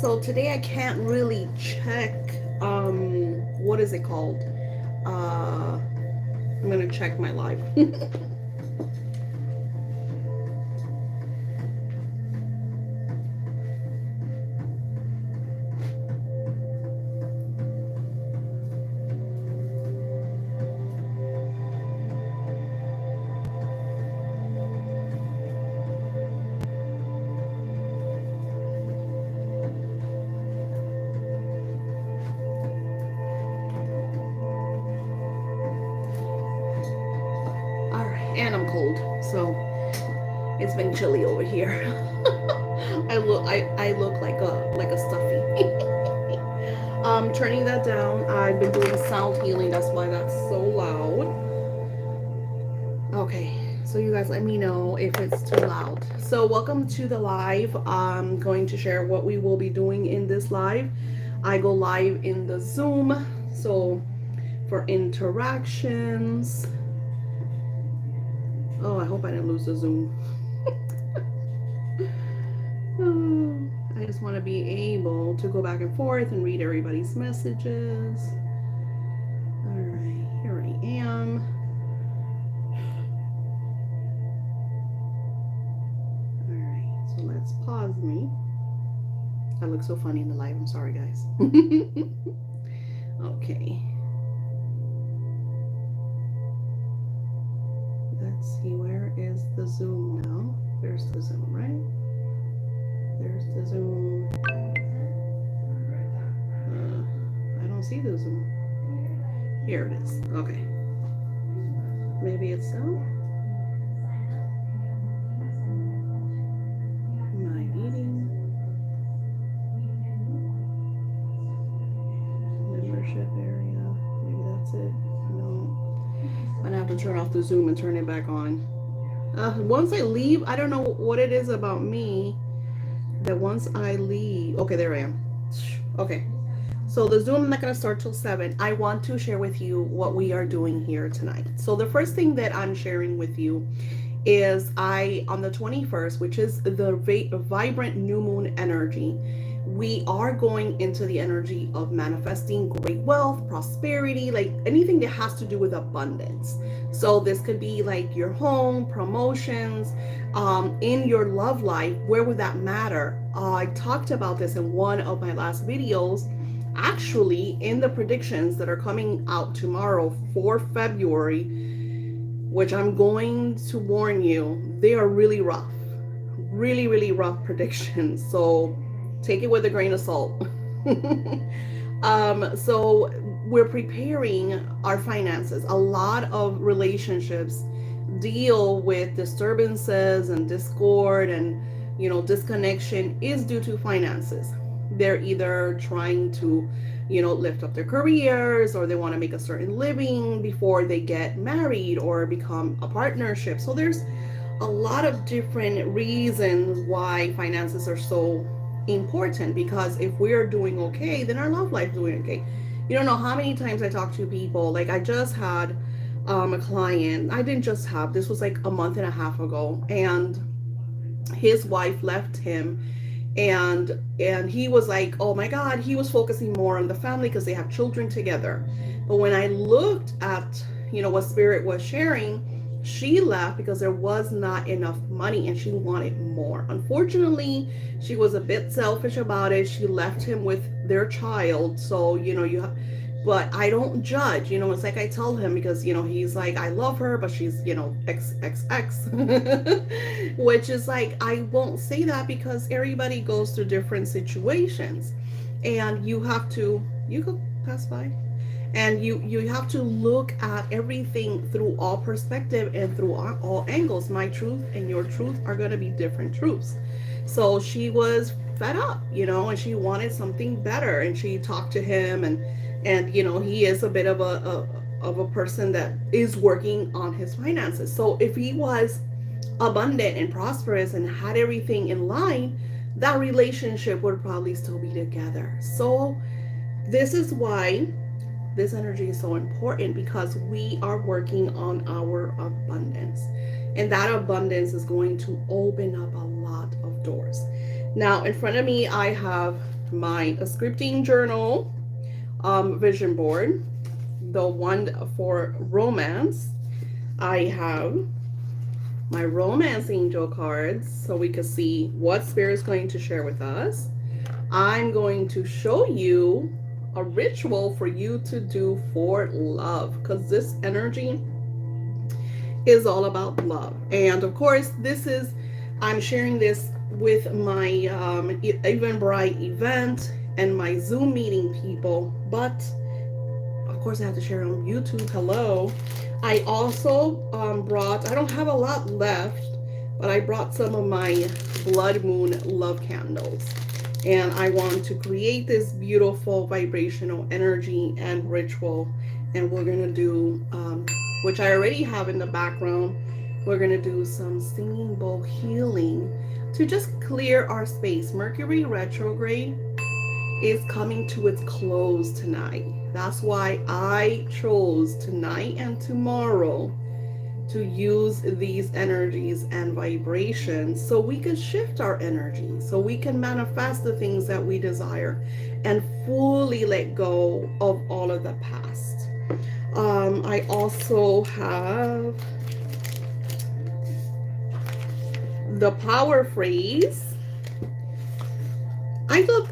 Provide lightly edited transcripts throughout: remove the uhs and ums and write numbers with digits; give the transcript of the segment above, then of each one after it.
So today I can't really check what is it called? I'm gonna check my live. Alright, and I'm cold, so it's been chilly over here. I look like a stuffy. Turning that down. I've been doing sound healing, that's why that's so loud. Okay, so you guys let me know if it's too loud. So welcome to the live. I'm going to share what we will be doing in this live. I go live in the Zoom, so for interactions. Oh, I hope I didn't lose the Zoom. I just want to be able to go back and forth and read everybody's messages. All right, here I am. All right, so let's pause me. I look so funny in the live. I'm sorry, guys. Okay. Let's see, where is the Zoom now? There's the Zoom, right? There's the Zoom. I don't see the Zoom. Here it is. Okay. Maybe it's so. My eating. Membership area. Maybe that's it. No. I'm gonna have to turn off the Zoom and turn it back on. Once I leave, I don't know what it is about me that once I leave, okay, there I am. Okay, so the Zoom, I'm not gonna start till 7. I want to share with you what we are doing here tonight. So the first thing that I'm sharing with you is on the 21st, which is the vibrant new moon energy, we are going into the energy of manifesting great wealth, prosperity, like anything that has to do with abundance. So this could be like your home, promotions, in your love life. Where would that matter? I talked about this in one of my last videos. Actually, in the predictions that are coming out tomorrow for February, which I'm going to warn you, they are really rough. Really, really rough predictions. So take it with a grain of salt. So we're preparing our finances. A lot of relationships deal with disturbances and discord and disconnection is due to finances. They're either trying to lift up their careers, or they want to make a certain living before they get married or become a partnership. So there's a lot of different reasons why finances are so important, because if we're doing okay, then our love life is doing okay. You don't know how many times I talk to people. Like I just had a client. I didn't just have, this was like a month and a half ago, and his wife left him, and he was like, oh my god, he was focusing more on the family because they have children together. But when I looked at what spirit was sharing, she left because there was not enough money and she wanted more. Unfortunately, she was a bit selfish about it. She left him with their child. So you have, but I don't judge. It's like I tell him, because he's like, I love her, but she's XXX, which is like, I won't say that because everybody goes through different situations, and you could pass by, and you have to look at everything through all perspective and through all angles. My truth and your truth are going to be different truths. So she was fed up, and she wanted something better, and she talked to him, and he is a bit of a person that is working on his finances. So if he was abundant and prosperous and had everything in line, that relationship would probably still be together. So this is why this energy is so important, because we are working on our abundance, and that abundance is going to open up a lot of doors. Now in front of me I have my scripting journal, vision board, the one for romance. I have my romance angel cards so we can see what spirit is going to share with us. I'm going to show you a ritual for you to do for love, because this energy is all about love. And of course, I'm sharing this with my Eventbrite event and my Zoom meeting people, but of course I have to share it on YouTube. Hello. I also I don't have a lot left, but I brought some of my blood moon love candles. And I want to create this beautiful vibrational energy and ritual. And we're going to do, which I already have in the background, we're going to do some singing bowl healing to just clear our space. Mercury retrograde is coming to its close tonight. That's why I chose tonight and tomorrow to use these energies and vibrations so we can shift our energy, so we can manifest the things that we desire and fully let go of all of the past. I also have the power phrase.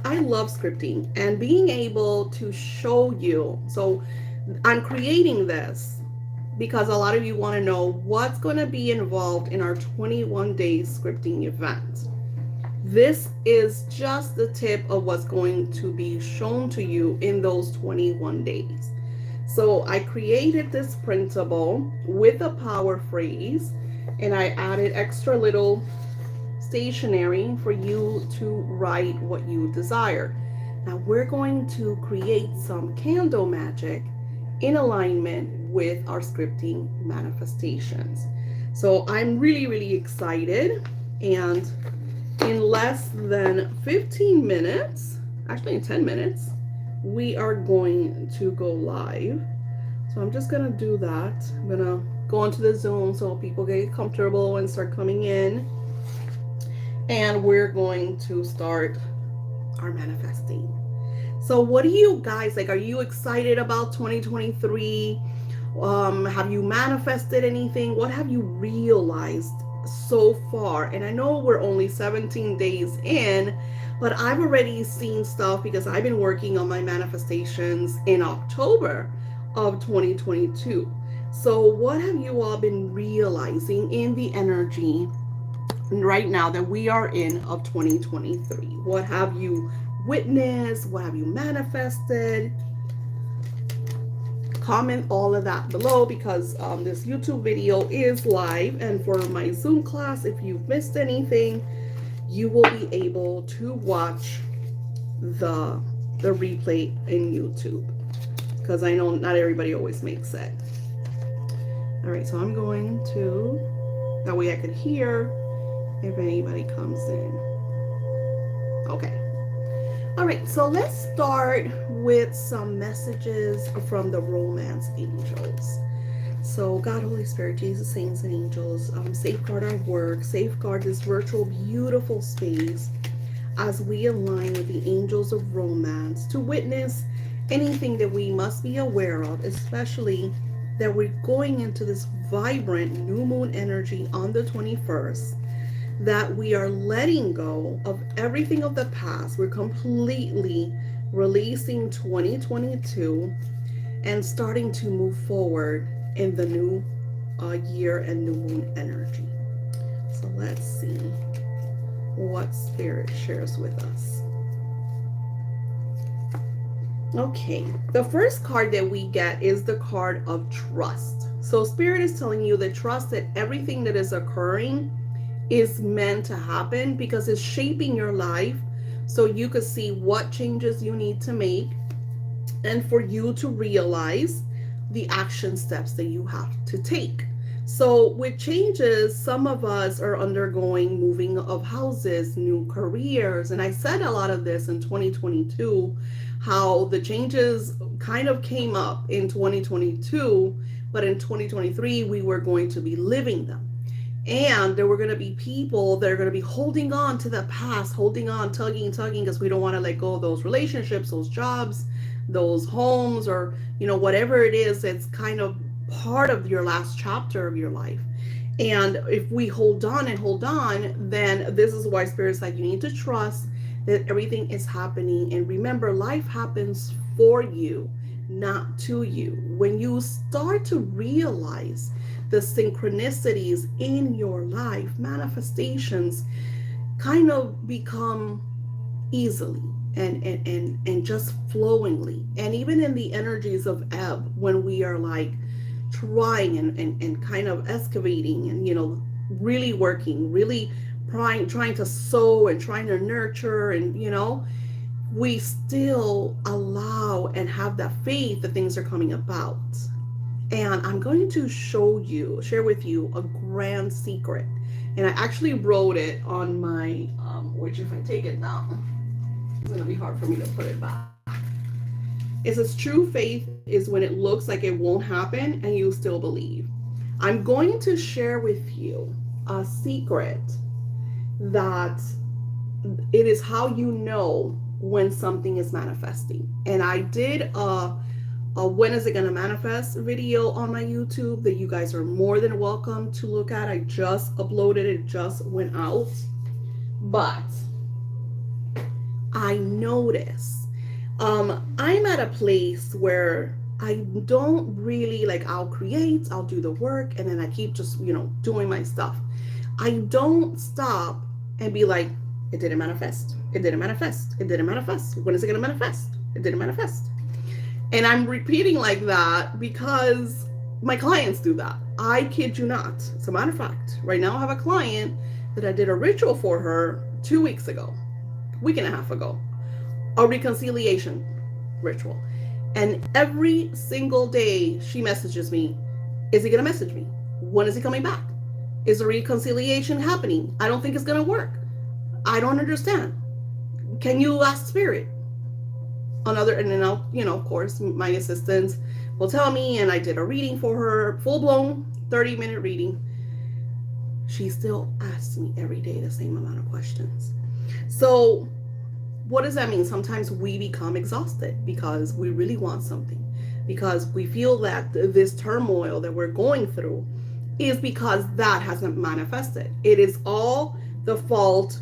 I love scripting and being able to show you. So I'm creating this because a lot of you want to know what's going to be involved in our 21 days scripting event. This is just the tip of what's going to be shown to you in those 21 days. So I created this printable with a power phrase, and I added extra little stationery for you to write what you desire. Now we're going to create some candle magic in alignment with our scripting manifestations. So I'm really, really excited. And in less than 15 minutes, actually in 10 minutes, we are going to go live. So I'm just gonna do that. I'm gonna go into the Zoom so people get comfortable and start coming in. And we're going to start our manifesting. So what do you guys like? Are you excited about 2023? Have you manifested anything? What have you realized so far? And I know we're only 17 days in, but I've already seen stuff because I've been working on my manifestations in October of 2022. So what have you all been realizing in the energy right now that we are in of 2023? What have you witnessed? What have you manifested? Comment all of that below, because this YouTube video is live, and for my Zoom class, if you've missed anything, you will be able to watch the replay in YouTube, because I know not everybody always makes it. All right, so I'm going to, that way I can hear if anybody comes in. Okay. All right, so let's start with some messages from the romance angels. So God, Holy Spirit, Jesus, saints, and angels, safeguard our work, safeguard this virtual beautiful space as we align with the angels of romance to witness anything that we must be aware of, especially that we're going into this vibrant new moon energy on the 21st, that we are letting go of everything of the past. We're completely releasing 2022 and starting to move forward in the new year and new moon energy. So let's see what Spirit shares with us. Okay, the first card that we get is the card of trust. So Spirit is telling you that trust that everything that is occurring is meant to happen because it's shaping your life, so you could see what changes you need to make and for you to realize the action steps that you have to take. So with changes, some of us are undergoing moving of houses, new careers, and I said a lot of this in 2022, how the changes kind of came up in 2022, but in 2023 we were going to be living them. And there were going to be people that are going to be holding on to the past, holding on, tugging, because we don't want to let go of those relationships, those jobs, those homes, or, whatever it is, it's kind of part of your last chapter of your life. And if we hold on and hold on, then this is why Spirit's like, you need to trust that everything is happening. And remember, life happens for you, not to you. When you start to realize the synchronicities in your life, manifestations kind of become easily and just flowingly. And even in the energies of ebb, when we are like trying and kind of excavating and really working, really trying to sow and trying to nurture, and we still allow and have that faith that things are coming about. And I'm going to share with you a grand secret. And I actually wrote it on my, which if I take it down, it's going to be hard for me to put it back. It says, true faith is when it looks like it won't happen and you still believe. I'm going to share with you a secret that it is how you know when something is manifesting. And I did a when is it going to manifest video on my YouTube that you guys are more than welcome to look at. I just uploaded it, just went out. But I notice I'm at a place where I don't really like, I'll do the work, and then I keep just, doing my stuff. I don't stop and be like, it didn't manifest. It didn't manifest. It didn't manifest. When is it going to manifest? It didn't manifest. And I'm repeating like that because my clients do that. I kid you not. As a matter of fact, right now I have a client that I did a ritual for her 2 weeks ago, week and a half ago, a reconciliation ritual. And every single day she messages me, is he going to message me? When is he coming back? Is the reconciliation happening? I don't think it's going to work. I don't understand. Can you ask Spirit? And then I'll, of course, my assistants will tell me, and I did a reading for her, full-blown 30-minute reading. She still asks me every day the same amount of questions. So what does that mean? Sometimes we become exhausted because we really want something, because we feel that this turmoil that we're going through is because that hasn't manifested. It is all the fault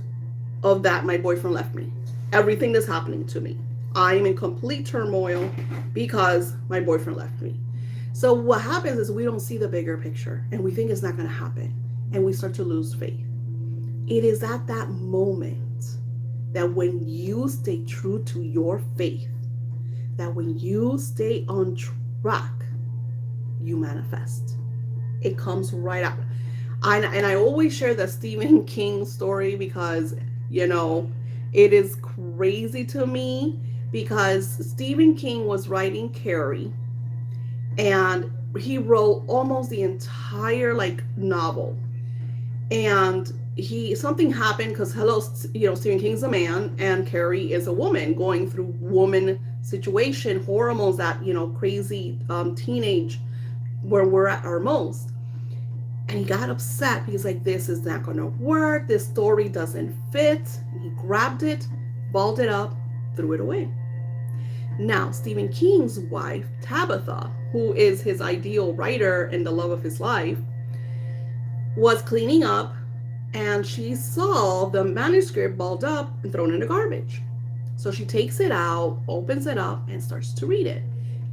of that my boyfriend left me. Everything that's happening to me, I'm in complete turmoil because my boyfriend left me. So what happens is we don't see the bigger picture, and we think it's not going to happen, and we start to lose faith. It is at that moment that when you stay true to your faith, that when you stay on track, you manifest. It comes right out. And I always share the Stephen King story because, it is crazy to me, because Stephen King was writing Carrie, and he wrote almost the entire novel. And something happened because Stephen King's a man and Carrie is a woman going through woman situation, hormones, that crazy teenage where we're at our most. And he got upset. He's like, this is not going to work. This story doesn't fit. And he grabbed it, balled it up, threw it away. Now, Stephen King's wife, Tabitha, who is his ideal writer and the love of his life, was cleaning up, and she saw the manuscript balled up and thrown in the garbage. So she takes it out, opens it up, and starts to read it.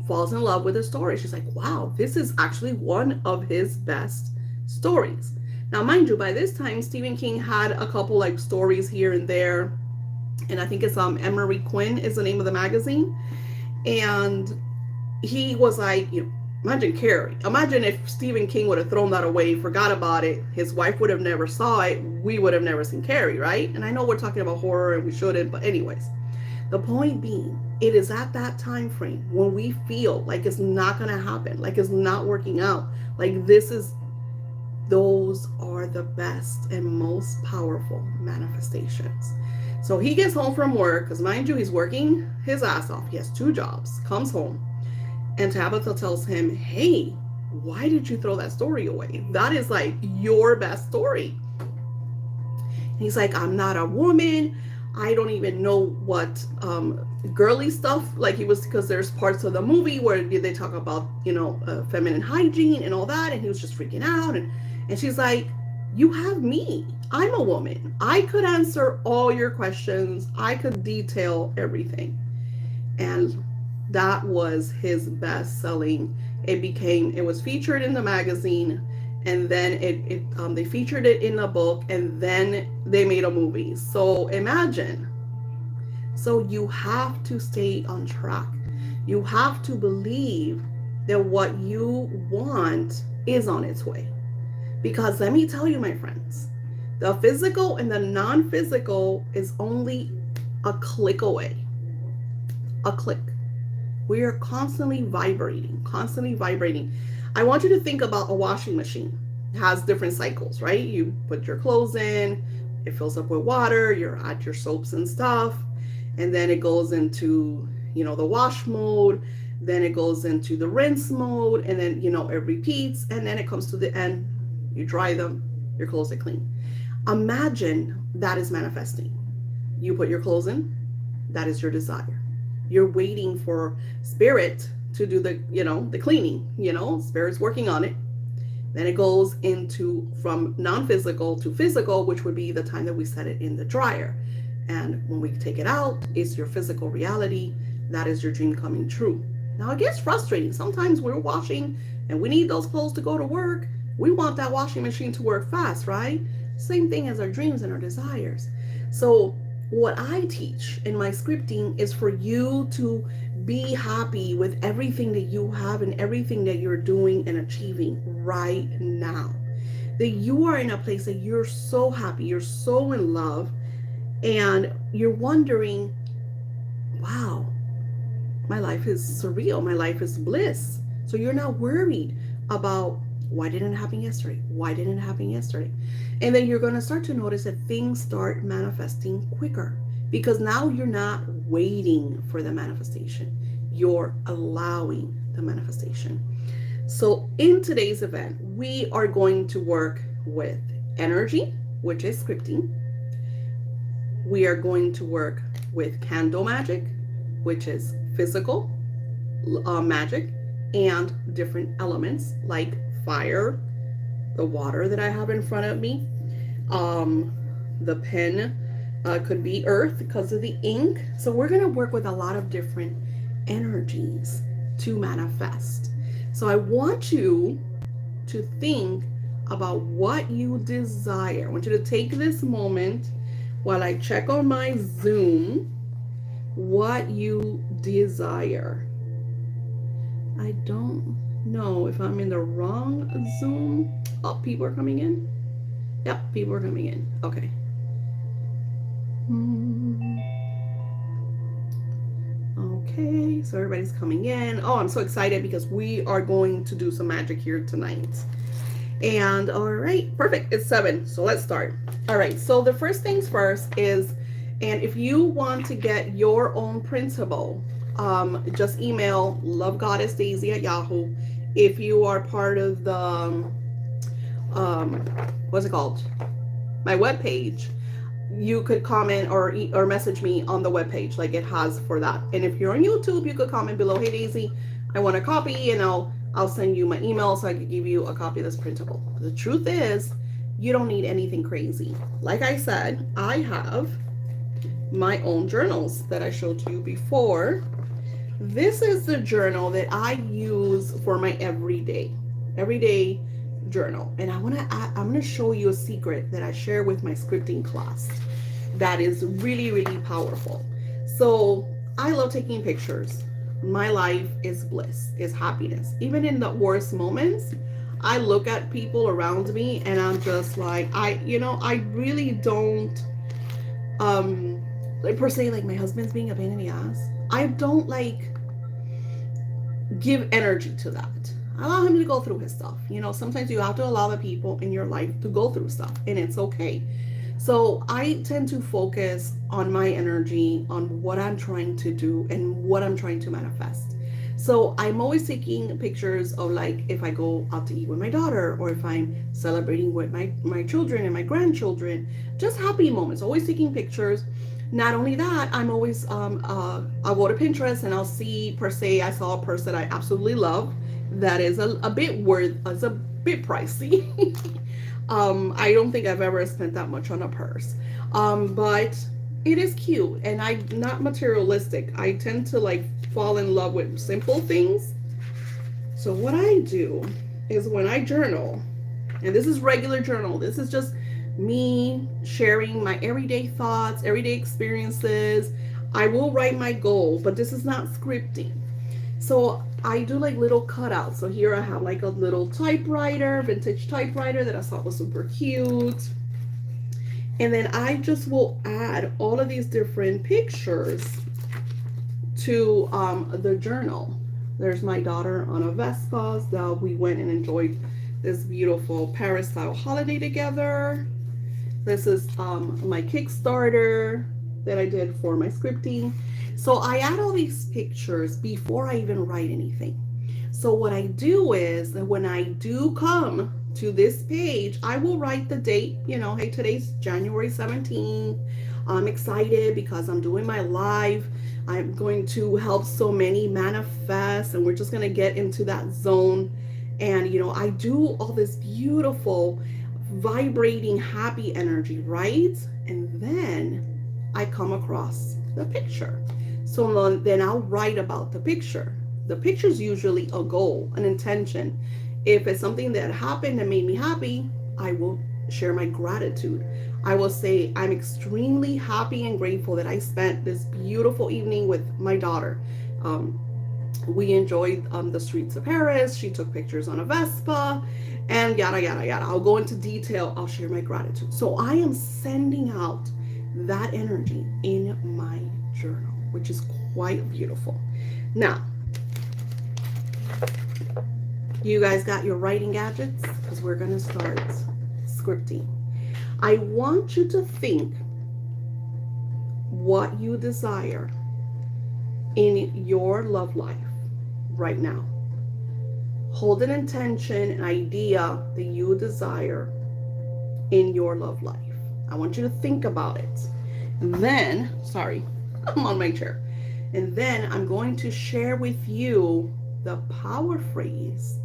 Falls in love with the story. She's like, wow, this is actually one of his best stories. Now, mind you, by this time, Stephen King had a couple stories here and there. And I think it's Emery Quinn is the name of the magazine. And he was like, imagine Carrie. Imagine if Stephen King would have thrown that away, forgot about it. His wife would have never saw it. We would have never seen Carrie, right? And I know we're talking about horror and we shouldn't, but anyways. The point being, it is at that time frame when we feel like it's not going to happen, like it's not working out, those are the best and most powerful manifestations. So he gets home from work, because mind you, he's working his ass off. He has 2 jobs, comes home, and Tabitha tells him, hey, Why did you throw that story away? That is like your best story. He's like, I'm not a woman. I don't even know what girly stuff. Like he was, because there's parts of the movie where they talk about, feminine hygiene and all that. And he was just freaking out. And she's like, you have me. I'm a woman. I could answer all your questions. I could detail everything. And that was his best selling. It was featured in the magazine, and then they featured it in a book, and then they made a movie. So imagine. So you have to stay on track. You have to believe that what you want is on its way. Because let me tell you, my friends, the physical and the non-physical is only a click away. A click. We are constantly vibrating, constantly vibrating. I want you to think about a washing machine. It has different cycles, right? You put your clothes in, it fills up with water, you're at your soaps and stuff, and then it goes into, the wash mode, then it goes into the rinse mode, and then, it repeats, and then it comes to the end, you dry them, your clothes are clean. Imagine that is manifesting. You put your clothes in, that is your desire. You're waiting for spirit to do the cleaning, spirit's working on it. Then it goes into from non-physical to physical, which would be the time that we set it in the dryer. And when we take it out, it's your physical reality. That is your dream coming true. Now it gets frustrating. Sometimes we're washing and we need those clothes to go to work. We want that washing machine to work fast, right? Same thing as our dreams and our desires. So what I teach in my scripting is for you to be happy with everything that you have and everything that you're doing and achieving right now. That you are in a place that you're so happy, you're so in love, and you're wondering, wow, my life is surreal, my life is bliss. So you're not worried about why didn't it happen yesterday? Why didn't it happen yesterday? And then you're going to start to notice that things start manifesting quicker, because now you're not waiting for the manifestation. You're allowing the manifestation. So in today's event, we are going to work with energy, which is scripting. We are going to work with candle magic, which is physical magic, and different elements like fire, the water that I have in front of me. The pen could be earth because of the ink. So we're going to work with a lot of different energies to manifest. So I want you to think about what you desire. I want you to take this moment while I check on my Zoom what you desire. I don't know if I'm in the wrong Zoom. Oh, people are coming in. Yep, people are coming in. Okay. Okay, so everybody's coming in. Oh, I'm so excited because we are going to do some magic here tonight. And all right, perfect. It's 7, so let's start. All right, so the first things first is, and if you want to get your own printable, just email lovegoddessdaisy@yahoo. If you are part of the what's it called, my webpage, you could comment or message me on the webpage like it has for that. And if you're on YouTube, you could comment below, hey Daisy, I want a copy, and I'll send you my email so I could give you a copy of this printable. The truth is, you don't need anything crazy. Like I said, I have my own journals that I showed to you before. This is the journal that I use for my everyday journal. And I'm gonna show you a secret that I share with my scripting class that is really, really powerful. So I love taking pictures. My life is bliss, is happiness. Even in the worst moments, I look at people around me and I'm just like, I really don't, per se, like my husband's being a pain in the ass. I don't give energy to that. I allow him to go through his stuff. Sometimes you have to allow the people in your life to go through stuff, and it's okay. So I tend to focus on my energy, on what I'm trying to do and what I'm trying to manifest. So I'm always taking pictures of, like, if I go out to eat with my daughter, or if I'm celebrating with my children and my grandchildren, just happy moments, always taking pictures. Not only that, I'm always I'll go to Pinterest and I'll see, per se, I saw a purse that I absolutely love that is a bit worth, it's a bit pricey. I don't think I've ever spent that much on a purse. But it is cute, and I'm not materialistic. I tend to like fall in love with simple things. So what I do is, when I journal, and this is regular journal, this is just me sharing my everyday thoughts, everyday experiences. I will write my goal, but this is not scripting. So I do like little cutouts. So here I have like a little typewriter, vintage typewriter that I thought was super cute. And then I just will add all of these different pictures to the journal. There's my daughter on a Vespa. So we went and enjoyed this beautiful Paris style holiday together. This is my Kickstarter that I did for my scripting. So I add all these pictures before I even write anything. So what I do is that when I do come to this page, I will write the date, hey, today's January 17th. I'm excited because I'm doing my live. I'm going to help so many manifest, and we're just going to get into that zone. And, I do all this beautiful, vibrating, happy energy, right? And then I come across the picture. So then I'll write about the picture. The picture is usually a goal, an intention. If it's something that happened and made me happy, I will share my gratitude. I will say, I'm extremely happy and grateful that I spent this beautiful evening with my daughter. We enjoyed the streets of Paris. She took pictures on a Vespa, and yada, yada, yada. I'll go into detail. I'll share my gratitude. So I am sending out that energy in my journal, which is quite beautiful. Now, you guys got your writing gadgets? Because we're going to start scripting. I want you to think what you desire in your love life right now. Hold an intention, an idea that you desire in your love life. I want you to think about it. And then, sorry, I'm on my chair. And then I'm going to share with you the power phrase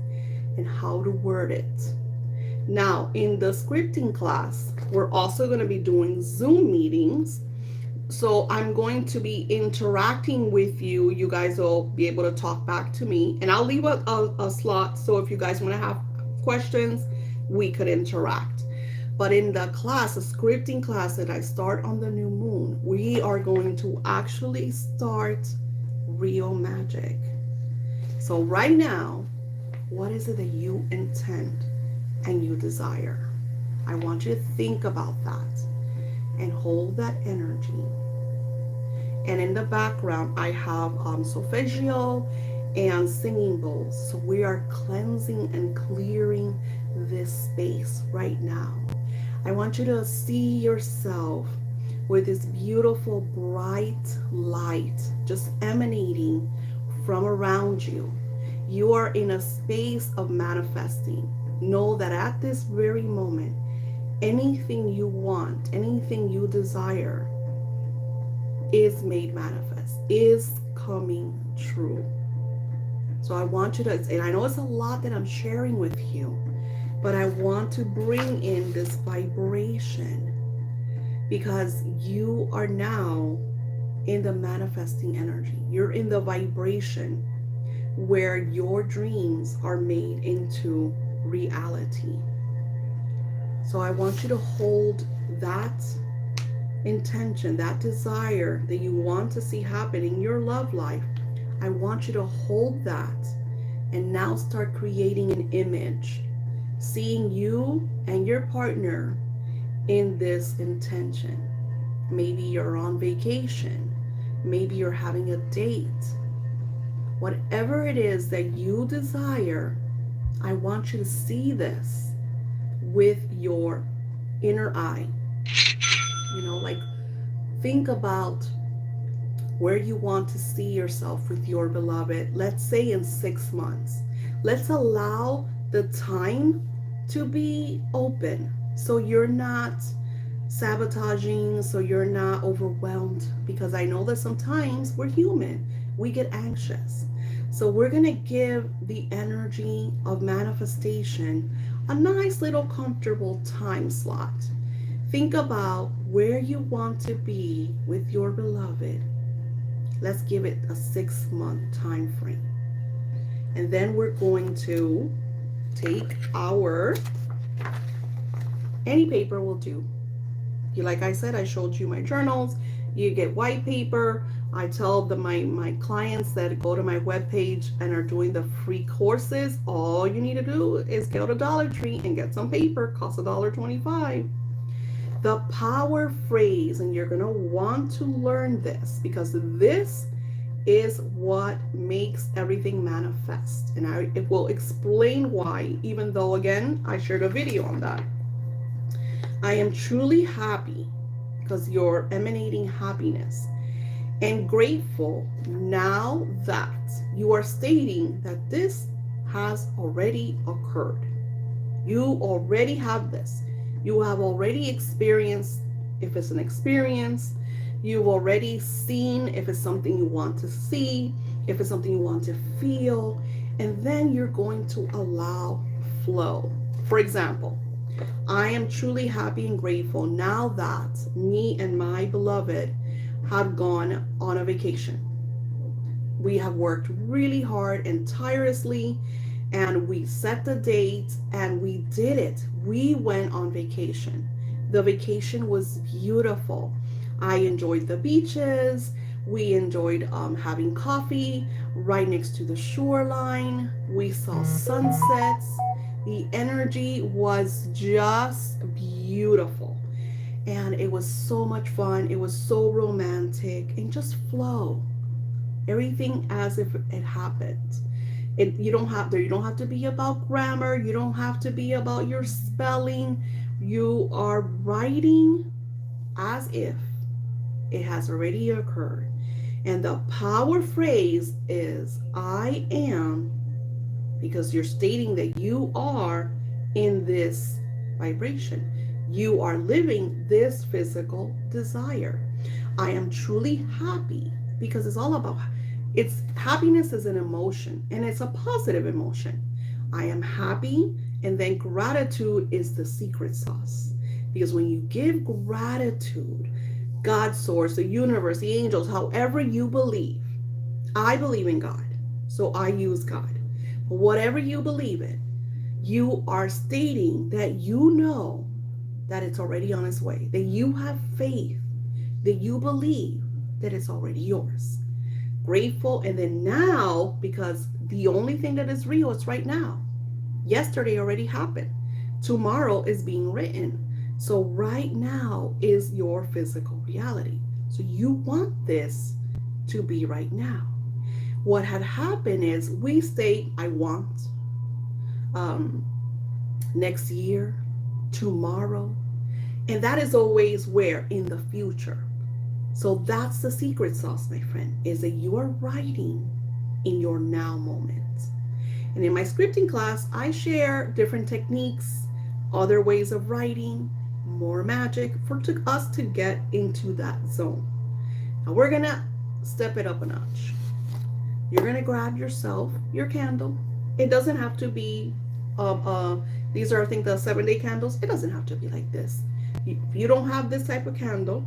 and how to word it. Now, in the scripting class, we're also going to be doing Zoom meetings. So I'm going to be interacting with you. You guys will be able to talk back to me. And I'll leave a slot, so if you guys want to have questions, we could interact. But in the class, a scripting class that I start on the new moon, we are going to actually start real magic. So right now, what is it that you intend and you desire? I want you to think about that and hold that energy. And in the background, I have solfeggio and singing bowls. So we are cleansing and clearing this space right now. I want you to see yourself with this beautiful bright light just emanating from around you. You are in a space of manifesting. Know that at this very moment, anything you want, anything you desire is made manifest, is coming true. So I want you to, and I know it's a lot that I'm sharing with you, but I want to bring in this vibration because you are now in the manifesting energy. You're in the vibration where your dreams are made into reality. So I want you to hold that intention, that desire that you want to see happen in your love life. I want you to hold that and now start creating an image, seeing you and your partner in this intention. Maybe you're on vacation. Maybe you're having a date. Whatever it is that you desire, I want you to see this with your inner eye. Like think about where you want to see yourself with your beloved, let's say in 6 months. Let's allow the time to be open so you're not sabotaging, so you're not overwhelmed, because I know that sometimes we're human, we get anxious. So we're going to give the energy of manifestation a nice little comfortable time slot. Think about where you want to be with your beloved. Let's give it a 6-month time frame. And then we're going to take our, any paper will do. Like I said, I showed you my journals. You get white paper. I tell my clients that go to my webpage and are doing the free courses, all you need to do is go to Dollar Tree and get some paper. Costs $1.25. The power phrase, and you're going to want to learn this because this is what makes everything manifest. And it will explain why, even though, again, I shared a video on that. I am truly happy because you're emanating happiness and grateful now that you are stating that this has already occurred. You already have this. You have already experienced, if it's an experience, you've already seen if it's something you want to see, if it's something you want to feel, and then you're going to allow flow. For example, I am truly happy and grateful now that me and my beloved have gone on a vacation. We have worked really hard and tirelessly, and we set the date and we did it. We went on vacation. The vacation was beautiful. I enjoyed the beaches. We enjoyed having coffee right next to the shoreline. We saw sunsets. The energy was just beautiful. And it was so much fun. It was so romantic and just flow. Everything as if it happened. You don't have to be about grammar. You don't have to be about your spelling. You are writing as if it has already occurred. And the power phrase is I am, because you're stating that you are in this vibration. You are living this physical desire. I am truly happy, because it's all about, happiness is an emotion, and it's a positive emotion. I am happy, and then gratitude is the secret sauce. Because when you give gratitude, God, source, the universe, the angels, however you believe, I believe in God, so I use God. But whatever you believe in, you are stating that you know that it's already on its way, that you have faith, that you believe that it's already yours. Grateful, and then now, because the only thing that is real is right now. Yesterday already happened. Tomorrow is being written. So right now is your physical reality. So you want this to be right now. What had happened is we state, I want, next year, tomorrow, and that is always where? In the future. So that's the secret sauce, my friend, is that you are writing in your now moment. And in my scripting class, I share different techniques, other ways of writing, more magic for us to get into that zone. Now we're gonna step it up a notch. You're gonna grab yourself your candle. It doesn't have to be, these are, I think, the 7-day candles. It doesn't have to be like this. If you don't have this type of candle,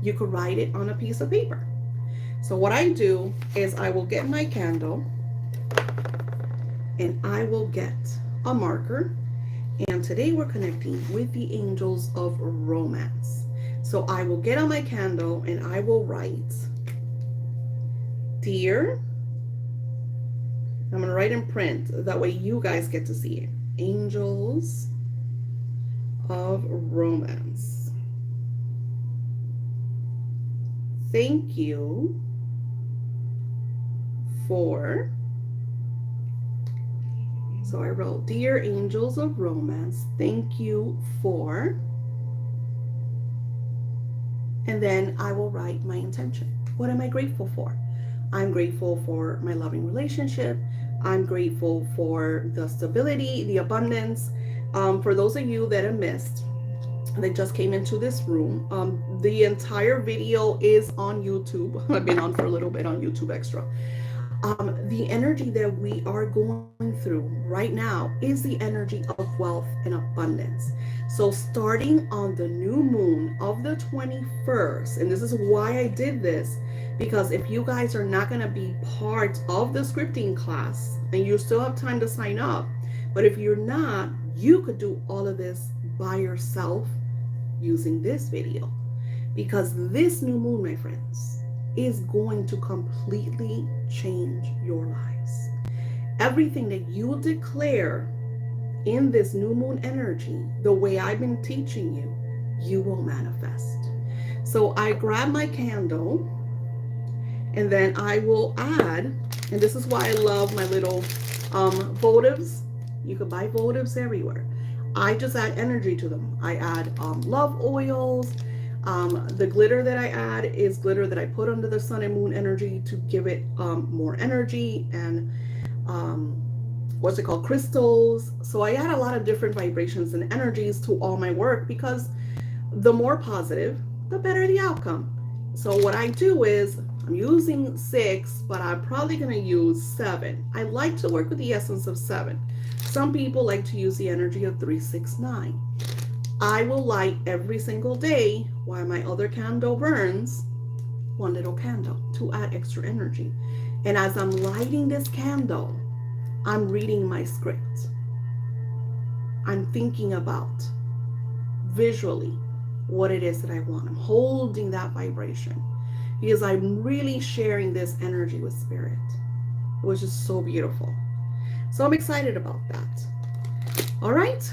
you could write it on a piece of paper. So what I do is I will get my candle and I will get a marker. And today we're connecting with the angels of romance. So I will get on my candle and I will write, dear, I'm going to write in print. That way you guys get to see it. Angels of romance. Thank you for, so I wrote, dear angels of romance, thank you for, and then I will write my intention. What am I grateful for? I'm grateful for my loving relationship. I'm grateful for the stability, the abundance. For those of you that have missed, they just came into this room. The entire video is on YouTube. I've been on for a little bit on YouTube Extra. The energy that we are going through right now is the energy of wealth and abundance. So, starting on the new moon of the 21st, and this is why I did this, because if you guys are not going to be part of the scripting class and you still have time to sign up, but if you're not, you could do all of this by yourself using this video, because this new moon, my friends, is going to completely change your lives. Everything that you declare in this new moon energy, the way I've been teaching you, you will manifest. So I grab my candle, and then I will add, and this is why I love my little votives. You can buy votives everywhere. I just add energy to them. I add love oils. The glitter that I add is glitter that I put under the sun and moon energy to give it more energy, and what's it called, crystals. So I add a lot of different vibrations and energies to all my work, because the more positive, the better the outcome. So what I do is I'm using 6, but I'm probably going to use 7. I like to work with the essence of 7. Some people like to use the energy of 3, 6, 9. I will light every single day while my other candle burns, one little candle to add extra energy. And as I'm lighting this candle, I'm reading my script. I'm thinking about visually what it is that I want. I'm holding that vibration, because I'm really sharing this energy with spirit, which is so beautiful. So I'm excited about that. All right.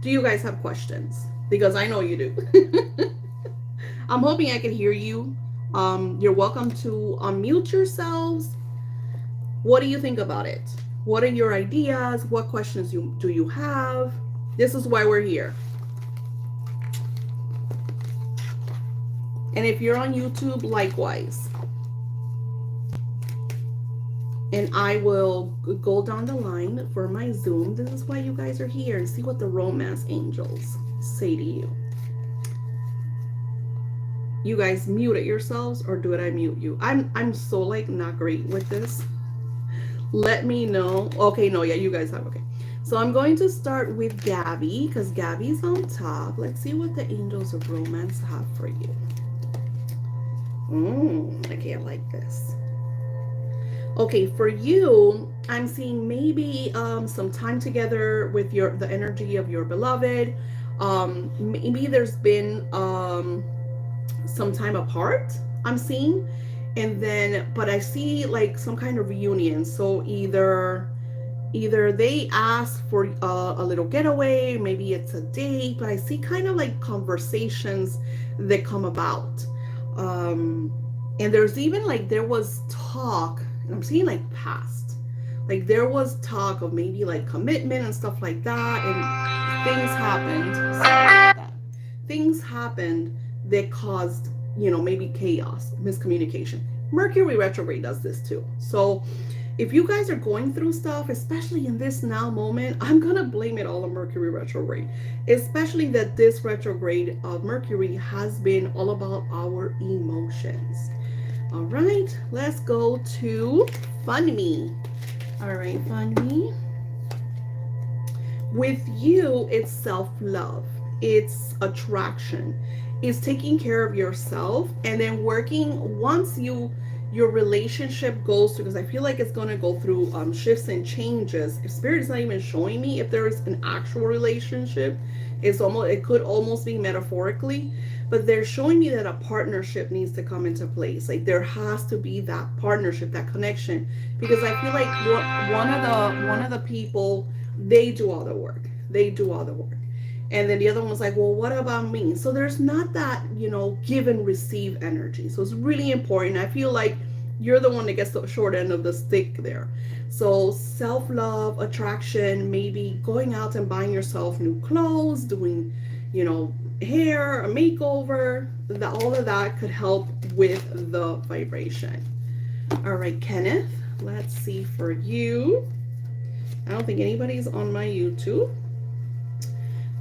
Do you guys have questions? Because I know you do. I'm hoping I can hear you. You're welcome to unmute yourselves. What do you think about it? What are your ideas? What questions do you have? This is why we're here. And if you're on YouTube, likewise. And I will go down the line for my Zoom. This is why you guys are here, and see what the romance angels say to you. You guys mute it yourselves, or do it I mute you? I'm so like not great with this. Let me know. Okay, no, yeah, you guys have. Okay. So I'm going to start with Gabby, because Gabby's on top. Let's see what the angels of romance have for you. Okay, I like this. Okay, for you, I'm seeing maybe some time together with the energy of your beloved. Maybe there's been some time apart, I'm seeing. And then, but I see like some kind of reunion. So either they ask for a little getaway, maybe it's a date, but I see kind of like conversations that come about. And there's even like, there was talk, and I'm seeing like past, like there was talk of maybe like commitment and stuff like that, and things happened. Sorry about that. Things happened that caused, maybe chaos, miscommunication. Mercury retrograde does this too. So if you guys are going through stuff, especially in this now moment, I'm gonna blame it all on Mercury retrograde, especially that this retrograde of Mercury has been all about our emotions. All right, let's go to Fund Me. All right, Fund Me. With you, it's self-love, it's attraction, it's taking care of yourself, and then working once your relationship goes through, because I feel like it's going to go through shifts and changes. If spirit is not even showing me if there is an actual relationship, it could almost be metaphorically, but they're showing me that a partnership needs to come into place. Like there has to be that partnership, that connection, because I feel like one of the people, they do all the work. And then the other one was like, well, what about me? So there's not that, give and receive energy. So it's really important. I feel like you're the one that gets the short end of the stick there. So self-love, attraction, maybe going out and buying yourself new clothes, doing, hair, a makeover, all of that could help with the vibration. All right, Kenneth, let's see for you. I don't think anybody's on my YouTube.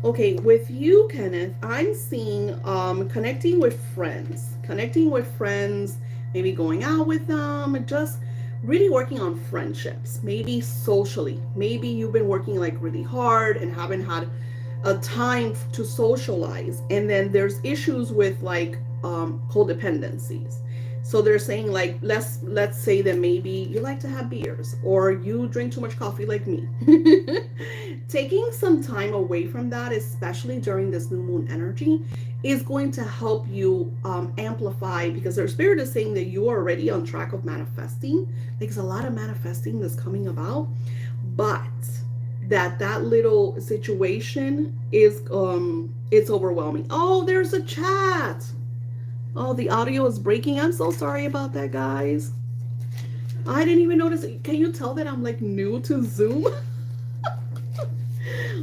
Okay, with you, Kenneth, I'm seeing connecting with friends, maybe going out with them, just really working on friendships, maybe socially. Maybe you've been working like really hard and haven't had a time to socialize, and then there's issues with like codependencies. So they're saying like let's say that maybe you like to have beers or you drink too much coffee like me. Taking some time away from that, especially during this new moon energy, is going to help you amplify, because their spirit is saying that you are already on track of manifesting. There's a lot of manifesting that's coming about, but that little situation is it's overwhelming. Oh, there's a chat. Oh, the audio is breaking. I'm so sorry about that, guys. I didn't even notice. Can you tell that I'm like new to Zoom?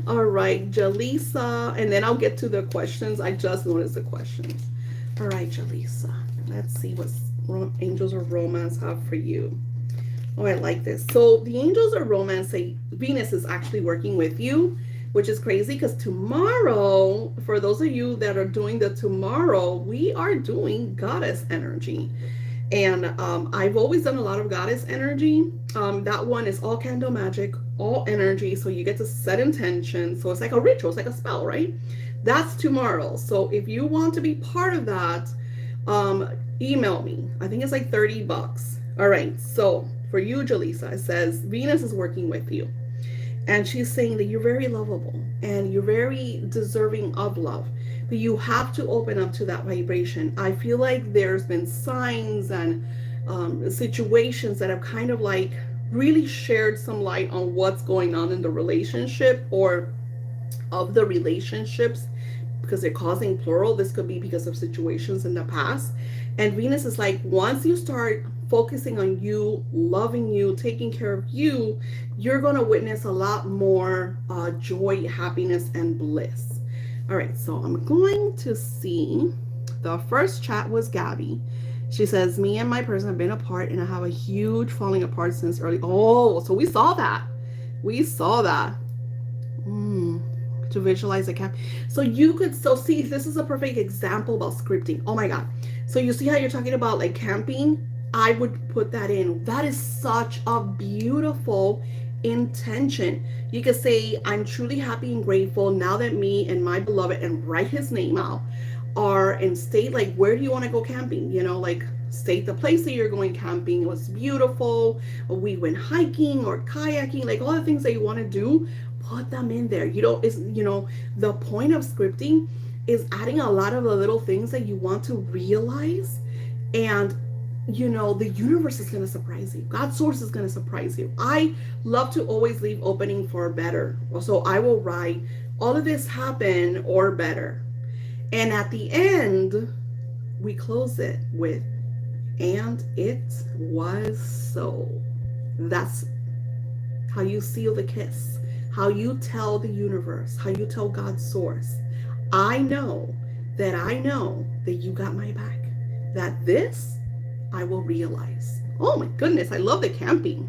All right, Jalisa, and then I'll get to the questions. I just noticed the questions. All right, Jalisa, let's see what Angels of Romance have for you. Oh, I like this. So the Angels of Romance say Venus is actually working with you, which is crazy because tomorrow, for those of you that are doing the tomorrow, we are doing goddess energy. And I've always done a lot of goddess energy. That one is all candle magic, all energy. So you get to set intention. So it's like a ritual, it's like a spell, right? That's tomorrow. So if you want to be part of that, email me. I think it's like $30. All right. So for you, Jaleesa, it says Venus is working with you. And she's saying that you're very lovable and you're very deserving of love. But you have to open up to that vibration. I feel like there's been signs and situations that have kind of like really shared some light on what's going on in the relationship or of the relationships, because they're causing plural. This could be because of situations in the past. And Venus is like, once you start focusing on you, loving you, taking care of you, you're going to witness a lot more joy, happiness, and bliss. All right, so I'm going to see. The first chat was Gabby. She says, me and my person have been apart and I have a huge falling apart since early. Oh, so we saw that. We saw that. To visualize a camp. So you could, so see, this is a perfect example about scripting. Oh my God. So you see how you're talking about like camping? I would put that in. That is such a beautiful intention. You could say, I'm truly happy and grateful now that me and my beloved, and write his name out, are in state, like, where do you want to go camping? You know, like state the place that you're going camping. It was beautiful. We went hiking or kayaking, like all the things that you want to do, put them in there. The point of scripting is adding a lot of the little things that you want to realize. And the universe is going to surprise you. God's source is going to surprise you. I love to always leave opening for better. So I will write, all of this happened or better. And at the end, we close it with, and it was so. That's how you seal the kiss, how you tell the universe, how you tell God's source, I know that you got my back, that this I will realize. Oh my goodness, I love the camping.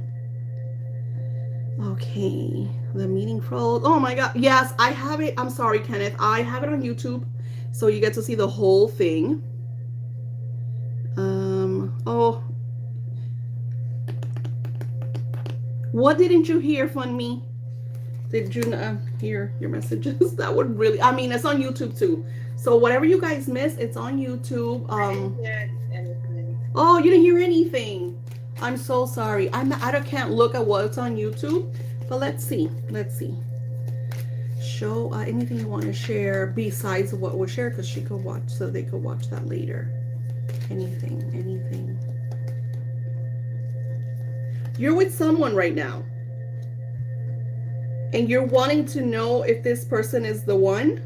Okay, the meaningful. Oh my God, yes, I have it. I'm sorry, Kenneth. I have it on YouTube, so you get to see the whole thing. Oh, what didn't you hear from me? Did you not hear your messages? That would really, I mean, it's on YouTube too. So whatever you guys miss, it's on YouTube. Oh, you didn't hear anything. I'm so sorry. I can't look at what's on YouTube, but let's see. Show anything you want to share besides what we'll share, because she could watch, so they could watch that later. Anything. You're with someone right now, and you're wanting to know if this person is the one.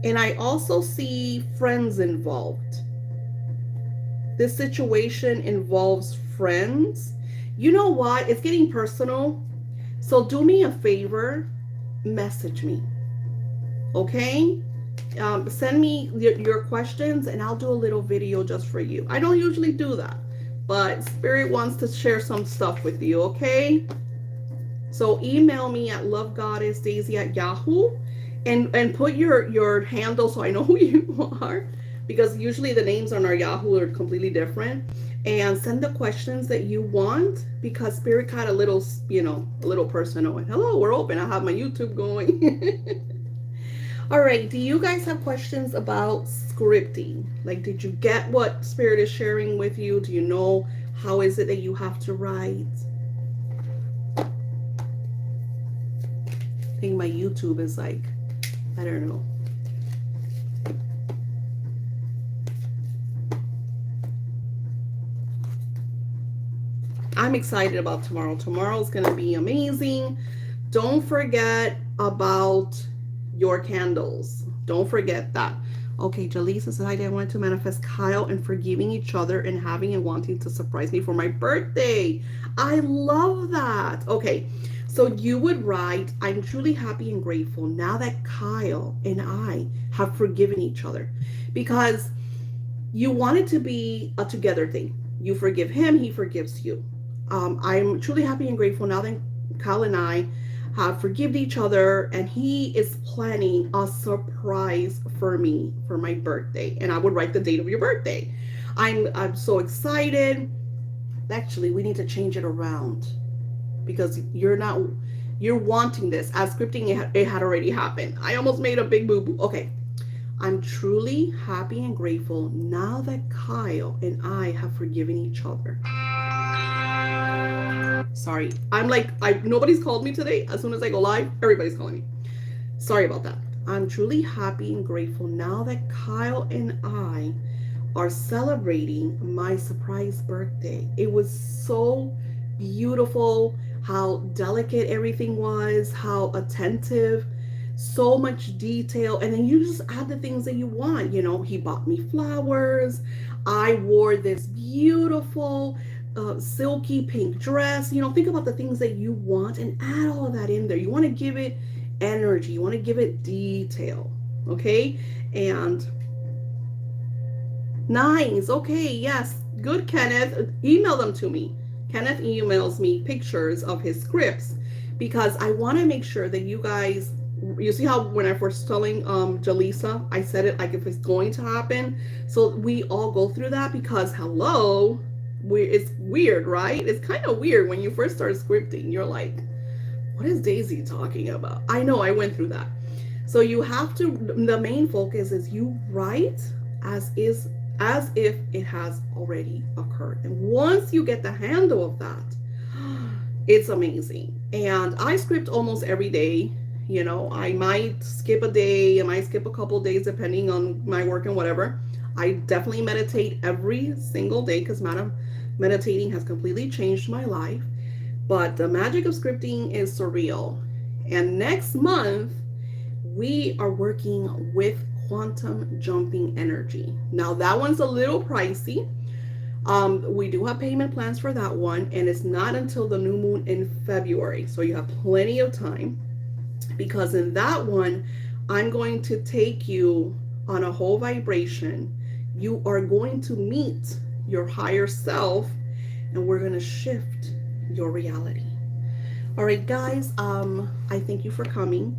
And I also see friends involved. This situation involves friends. You know what? It's getting personal. So do me a favor. message me. Okay? Send me your questions and I'll do a little video just for you. I don't usually do that, but Spirit wants to share some stuff with you, okay? So email me at lovegoddessdaisy@yahoo and put your handle so I know who you are, because usually the names on our Yahoo are completely different. And send the questions that you want, because Spirit got a little, a little personal. Hello, we're open. I have my YouTube going. All right, do you guys have questions about scripting? Like, did you get what Spirit is sharing with you? Do you know how is it that you have to write? I think my YouTube is like, I don't know. I'm excited about tomorrow. Tomorrow's going to be amazing. Don't forget about your candles. Don't forget that. Okay, Jalisa says, I wanted to manifest Kyle and forgiving each other and having and wanting to surprise me for my birthday. I love that. Okay, so you would write, I'm truly happy and grateful now that Kyle and I have forgiven each other, because you want it to be a together thing. You forgive him, he forgives you. I'm truly happy and grateful now that Kyle and I have forgiven each other, and he is planning a surprise for me for my birthday. And I would write the date of your birthday. I'm so excited. Actually, we need to change it around, because you're wanting this. As scripting, it had already happened. I almost made a big boo-boo. Okay. I'm truly happy and grateful now that Kyle and I have forgiven each other. Sorry, I'm like, nobody's called me today. As soon as I go live, everybody's calling me. Sorry about that. I'm truly happy and grateful now that Kyle and I are celebrating my surprise birthday. It was so beautiful how delicate everything was, how attentive, so much detail. And then you just add the things that you want. He bought me flowers. I wore this beautiful silky pink dress. Think about the things that you want and add all of that in there. You want to give it energy. You want to give it detail. Okay? And nice. Okay, yes. Good, Kenneth. Email them to me. Kenneth emails me pictures of his scripts, because I want to make sure that you guys, you see how when I first telling Jalisa, I said it like if it's going to happen. So we all go through that, because hello, it's weird, right? It's kind of weird when you first start scripting. You're like, what is Daisy talking about? I know, I went through that. So you have to, the main focus is you write as if it has already occurred. And once you get the handle of that, it's amazing. And I script almost every day. I might skip a day, I might skip a couple of days depending on my work and whatever. I definitely meditate every single day, because meditating has completely changed my life. But the magic of scripting is surreal. And next month, we are working with quantum jumping energy. Now, that one's a little pricey. We do have payment plans for that one, and it's not until the new moon in February. So you have plenty of time, because in that one, I'm going to take you on a whole vibration. You are going to meet your higher self, and we're going to shift your reality. All right, guys, I thank you for coming.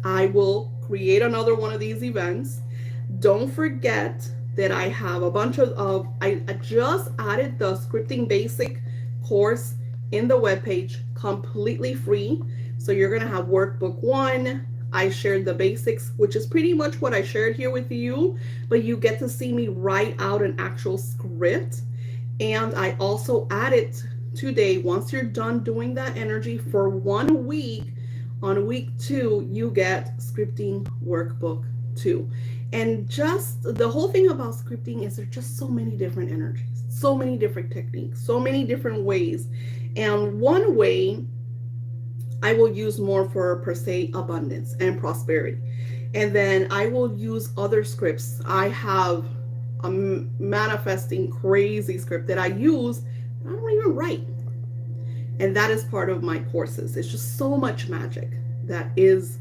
I will create another one of these events. Don't forget that I have a bunch of I just added the scripting basic course in the webpage, completely free. So you're going to have workbook 1. I shared the basics, which is pretty much what I shared here with you, but you get to see me write out an actual script. And I also added today, once you're done doing that energy for 1 week, on week 2, you get scripting workbook 2. And just the whole thing about scripting is there's just so many different energies, so many different techniques, so many different ways. And one way I will use more for, per se, abundance and prosperity. And then I will use other scripts. I have a manifesting crazy script that I use, I don't even write. And that is part of my courses. It's just so much magic that is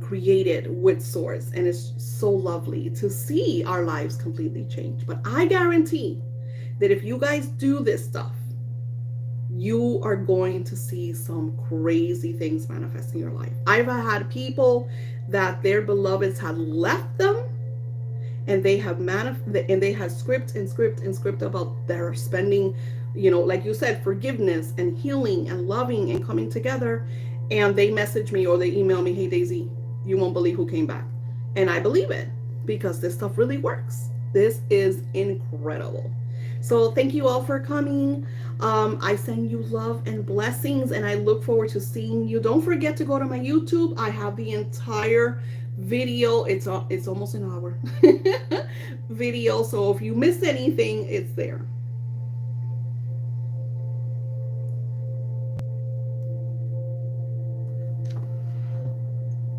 created with Source, and it's so lovely to see our lives completely change. But I guarantee that if you guys do this stuff, you are going to see some crazy things manifest in your life. I've had people that their beloveds had left them, and they have and they had script about their spending, like you said, forgiveness and healing and loving and coming together. And they message me or they email me, "Hey Daisy, you won't believe who came back." And I believe it, because this stuff really works. This is incredible. So thank you all for coming. I send you love and blessings, and I look forward to seeing you. Don't forget to go to my YouTube. I have the entire video. It's almost an hour video. So if you miss anything, it's there.